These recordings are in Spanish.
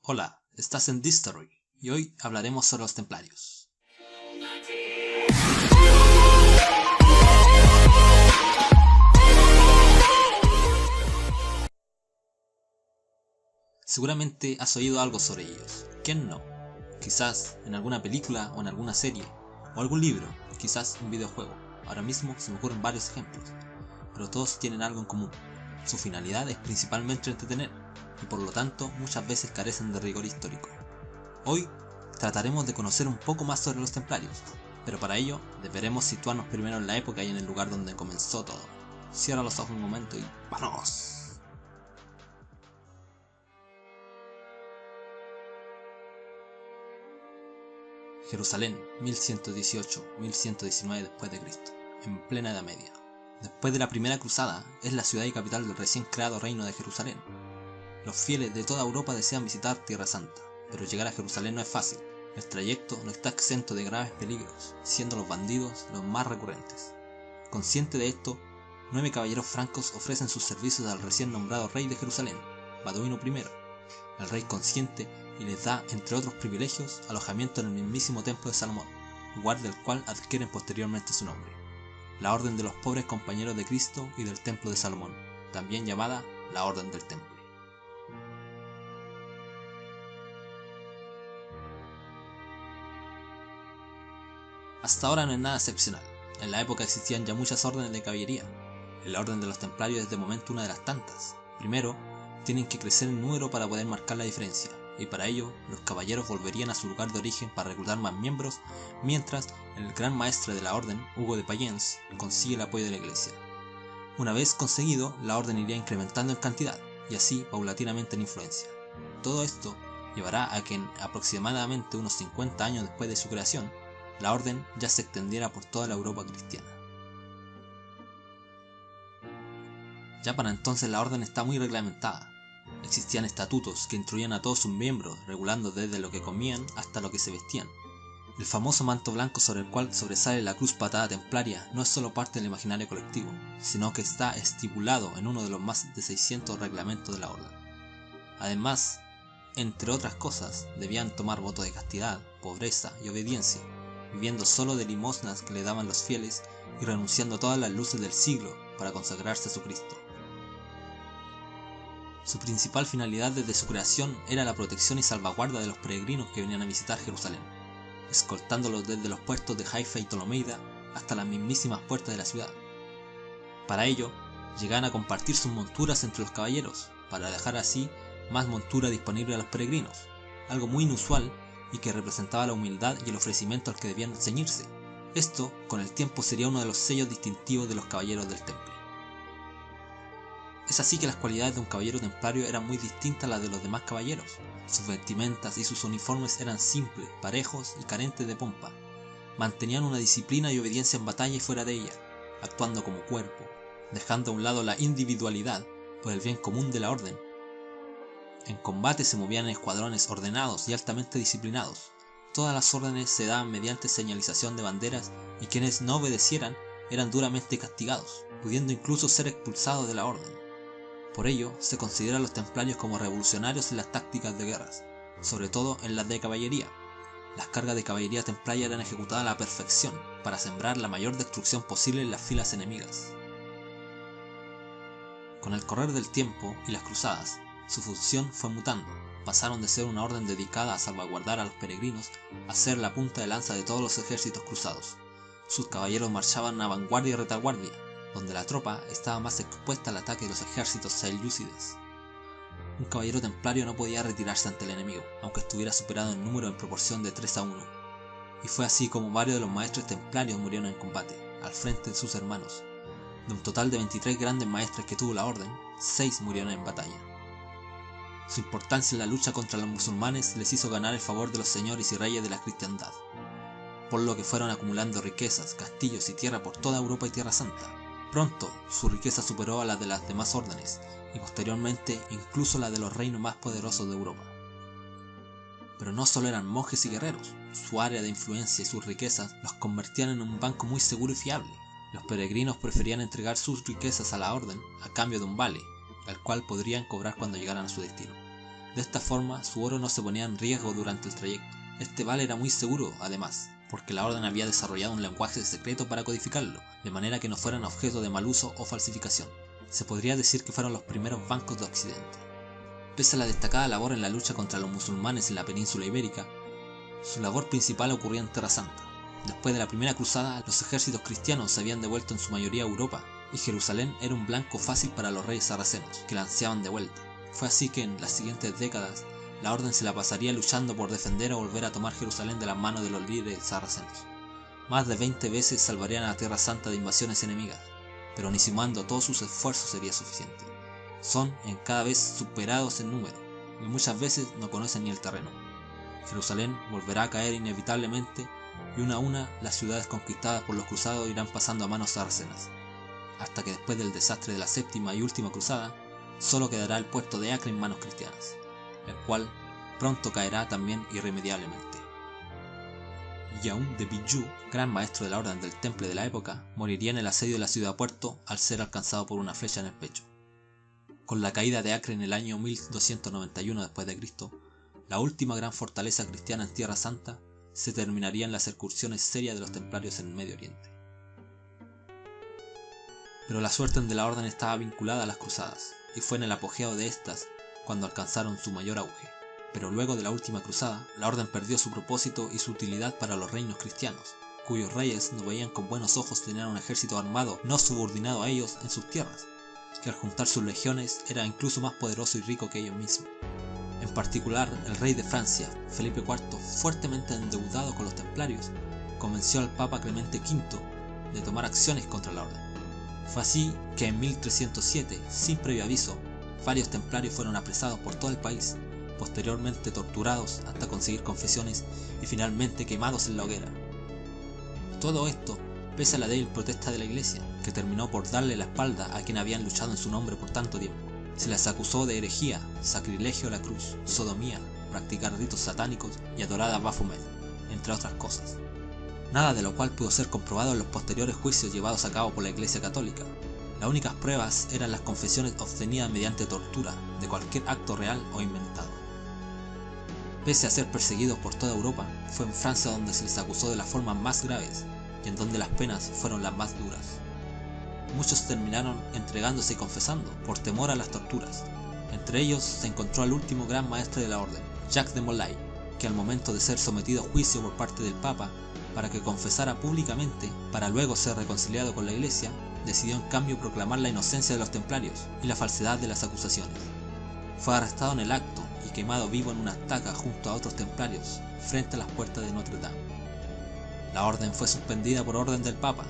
Hola, estás en Distory y hoy hablaremos sobre los templarios. Seguramente has oído algo sobre ellos, ¿quién no? Quizás en alguna película o en alguna serie, o algún libro, quizás un videojuego. Ahora mismo se me ocurren varios ejemplos, pero todos tienen algo en común. Su finalidad es principalmente entretener, y por lo tanto muchas veces carecen de rigor histórico. Hoy trataremos de conocer un poco más sobre los templarios, pero para ello deberemos situarnos primero en la época y en el lugar donde comenzó todo. Cierra los ojos un momento y ¡vámonos! Jerusalén, 1118-1119 después de Cristo, en plena Edad Media. Después de la primera cruzada, es la ciudad y capital del recién creado reino de Jerusalén. Los fieles de toda Europa desean visitar Tierra Santa, pero llegar a Jerusalén no es fácil. El trayecto no está exento de graves peligros, siendo los bandidos los más recurrentes. Consciente de esto, 9 caballeros francos ofrecen sus servicios al recién nombrado rey de Jerusalén, Baduino I. El rey consiente y les da, entre otros privilegios, alojamiento en el mismísimo templo de Salomón, lugar del cual adquieren posteriormente su nombre, la Orden de los Pobres Compañeros de Cristo y del Templo de Salomón, también llamada la Orden del Temple. Hasta ahora no es nada excepcional. En la época existían ya muchas órdenes de caballería. La orden de los templarios es de momento una de las tantas. Primero, tienen que crecer en número para poder marcar la diferencia, y para ello los caballeros volverían a su lugar de origen para reclutar más miembros, mientras el gran maestre de la orden, Hugo de Payens, consigue el apoyo de la iglesia. Una vez conseguido, la orden iría incrementando en cantidad, y así paulatinamente en influencia. Todo esto llevará a que en aproximadamente unos 50 años después de su creación, la orden ya se extendiera por toda la Europa cristiana. Ya para entonces la orden está muy reglamentada. Existían estatutos que instruían a todos sus miembros, regulando desde lo que comían hasta lo que se vestían. El famoso manto blanco sobre el cual sobresale la cruz patada templaria no es solo parte del imaginario colectivo, sino que está estipulado en uno de los más de 600 reglamentos de la orden. Además, entre otras cosas, debían tomar voto de castidad, pobreza y obediencia, viviendo solo de limosnas que le daban los fieles y renunciando a todas las luces del siglo para consagrarse a su Cristo. Su principal finalidad desde su creación era la protección y salvaguarda de los peregrinos que venían a visitar Jerusalén, escoltándolos desde los puertos de Haifa y Ptolomeida hasta las mismísimas puertas de la ciudad. Para ello, llegaban a compartir sus monturas entre los caballeros, para dejar así más montura disponible a los peregrinos, algo muy inusual y que representaba la humildad y el ofrecimiento al que debían ceñirse. Esto, con el tiempo, sería uno de los sellos distintivos de los caballeros del temple. Es así que las cualidades de un caballero templario eran muy distintas a las de los demás caballeros. Sus vestimentas y sus uniformes eran simples, parejos y carentes de pompa. Mantenían una disciplina y obediencia en batalla y fuera de ella, actuando como cuerpo, dejando a un lado la individualidad por el bien común de la orden. En combate se movían en escuadrones ordenados y altamente disciplinados. Todas las órdenes se daban mediante señalización de banderas y quienes no obedecieran eran duramente castigados, pudiendo incluso ser expulsados de la orden. Por ello, se considera a los templarios como revolucionarios en las tácticas de guerras, sobre todo en las de caballería. Las cargas de caballería templaria eran ejecutadas a la perfección, para sembrar la mayor destrucción posible en las filas enemigas. Con el correr del tiempo y las cruzadas, su función fue mutando. Pasaron de ser una orden dedicada a salvaguardar a los peregrinos a ser la punta de lanza de todos los ejércitos cruzados. Sus caballeros marchaban a vanguardia y retaguardia, donde la tropa estaba más expuesta al ataque de los ejércitos selyúcidas. Un caballero templario no podía retirarse ante el enemigo, aunque estuviera superado en número en proporción de 3 a 1. Y fue así como varios de los maestres templarios murieron en combate, al frente de sus hermanos. De un total de 23 grandes maestres que tuvo la orden, 6 murieron en batalla. Su importancia en la lucha contra los musulmanes les hizo ganar el favor de los señores y reyes de la cristiandad, por lo que fueron acumulando riquezas, castillos y tierra por toda Europa y Tierra Santa. Pronto, su riqueza superó a la de las demás órdenes, y posteriormente incluso la de los reinos más poderosos de Europa. Pero no solo eran monjes y guerreros, su área de influencia y sus riquezas los convertían en un banco muy seguro y fiable. Los peregrinos preferían entregar sus riquezas a la orden a cambio de un vale, al cual podrían cobrar cuando llegaran a su destino. De esta forma, su oro no se ponía en riesgo durante el trayecto. Este vale era muy seguro, además, porque la orden había desarrollado un lenguaje secreto para codificarlo, de manera que no fueran objeto de mal uso o falsificación. Se podría decir que fueron los primeros bancos de Occidente. Pese a la destacada labor en la lucha contra los musulmanes en la península ibérica, su labor principal ocurría en Tierra Santa. Después de la primera cruzada, los ejércitos cristianos se habían devuelto en su mayoría a Europa, y Jerusalén era un blanco fácil para los reyes sarracenos, que la ansiaban de vuelta. Fue así que en las siguientes décadas, la orden se la pasaría luchando por defender o volver a tomar Jerusalén de las manos de los líderes sarracenos. Más de 20 veces salvarían a la Tierra Santa de invasiones enemigas, pero ni sumando todos sus esfuerzos sería suficiente. Son en cada vez superados en número, y muchas veces no conocen ni el terreno. Jerusalén volverá a caer inevitablemente, y una a una las ciudades conquistadas por los cruzados irán pasando a manos sarracenas, hasta que después del desastre de la séptima y última cruzada, solo quedará el puerto de Acre en manos cristianas, el cual pronto caerá también irremediablemente. Yaum de Bijou, gran maestro de la orden del Temple de la época, moriría en el asedio de la ciudad-puerto al ser alcanzado por una flecha en el pecho. Con la caída de Acre en el año 1291 después de Cristo, la última gran fortaleza cristiana en Tierra Santa, se terminarían las incursiones serias de los templarios en el Medio Oriente. Pero la suerte de la orden estaba vinculada a las cruzadas, y fue en el apogeo de estas cuando alcanzaron su mayor auge. Pero luego de la última cruzada, la orden perdió su propósito y su utilidad para los reinos cristianos, cuyos reyes no veían con buenos ojos tener un ejército armado no subordinado a ellos en sus tierras, que al juntar sus legiones era incluso más poderoso y rico que ellos mismos. En particular, el rey de Francia, Felipe IV, fuertemente endeudado con los templarios, convenció al Papa Clemente V de tomar acciones contra la orden. Fue así que en 1307, sin previo aviso, varios templarios fueron apresados por todo el país, posteriormente torturados hasta conseguir confesiones y finalmente quemados en la hoguera. Todo esto pese a la débil protesta de la iglesia, que terminó por darle la espalda a quien habían luchado en su nombre por tanto tiempo. Se les acusó de herejía, sacrilegio a la cruz, sodomía, practicar ritos satánicos y adorar a Baphomet, entre otras cosas. Nada de lo cual pudo ser comprobado en los posteriores juicios llevados a cabo por la Iglesia Católica. Las únicas pruebas eran las confesiones obtenidas mediante tortura de cualquier acto real o inventado. Pese a ser perseguidos por toda Europa, fue en Francia donde se les acusó de las formas más graves y en donde las penas fueron las más duras. Muchos terminaron entregándose y confesando por temor a las torturas. Entre ellos se encontró al último gran maestre de la orden, Jacques de Molay, que al momento de ser sometido a juicio por parte del Papa para que confesara públicamente para luego ser reconciliado con la Iglesia, decidió en cambio proclamar la inocencia de los templarios y la falsedad de las acusaciones. Fue arrestado en el acto y quemado vivo en una estaca junto a otros templarios frente a las puertas de Notre Dame. La orden fue suspendida por orden del Papa.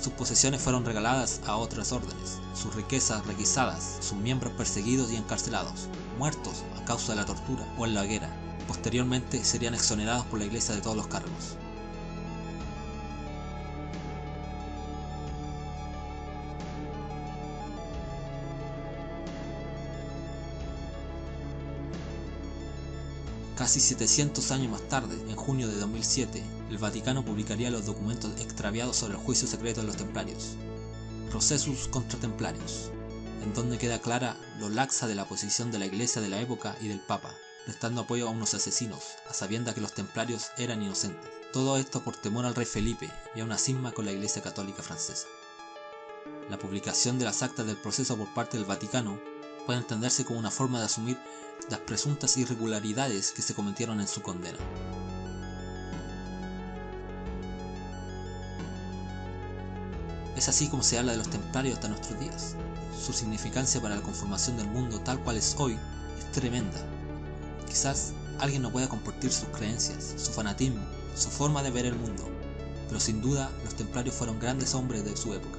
Sus posesiones fueron regaladas a otras órdenes, sus riquezas requisadas, sus miembros perseguidos y encarcelados, muertos a causa de la tortura o en la hoguera. Posteriormente serían exonerados por la Iglesia de todos los cargos. Casi 700 años más tarde, en junio de 2007, el Vaticano publicaría los documentos extraviados sobre el juicio secreto de los templarios, Processus contra Templarios, en donde queda clara lo laxa de la posición de la Iglesia de la época y del Papa, prestando apoyo a unos asesinos, a sabiendas que los templarios eran inocentes. Todo esto por temor al rey Felipe y a una cisma con la Iglesia Católica francesa. La publicación de las actas del proceso por parte del Vaticano puede entenderse como una forma de asumir las presuntas irregularidades que se cometieron en su condena. Es así como se habla de los templarios hasta nuestros días. Su significancia para la conformación del mundo tal cual es hoy es tremenda. Quizás alguien no pueda compartir sus creencias, su fanatismo, su forma de ver el mundo, pero sin duda los templarios fueron grandes hombres de su época,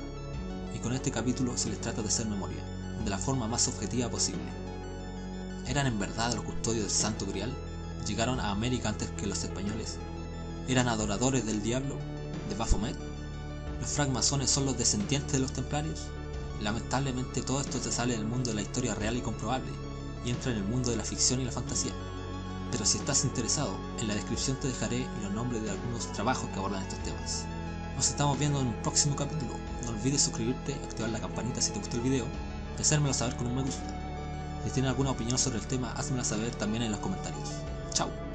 y con este capítulo se les trata de hacer memoria, de la forma más objetiva posible. ¿Eran en verdad los custodios del Santo Grial? ¿Llegaron a América antes que los españoles? ¿Eran adoradores del diablo, de Baphomet? ¿Los francmasones son los descendientes de los templarios? Lamentablemente todo esto te sale del mundo de la historia real y comprobable, y entra en el mundo de la ficción y la fantasía. Pero si estás interesado, en la descripción te dejaré los nombres de algunos trabajos que abordan estos temas. Nos estamos viendo en un próximo capítulo. No olvides suscribirte, activar la campanita si te gustó el video y hacérmelo saber con un me gusta. Si tienen alguna opinión sobre el tema, házmela saber también en los comentarios. Chao.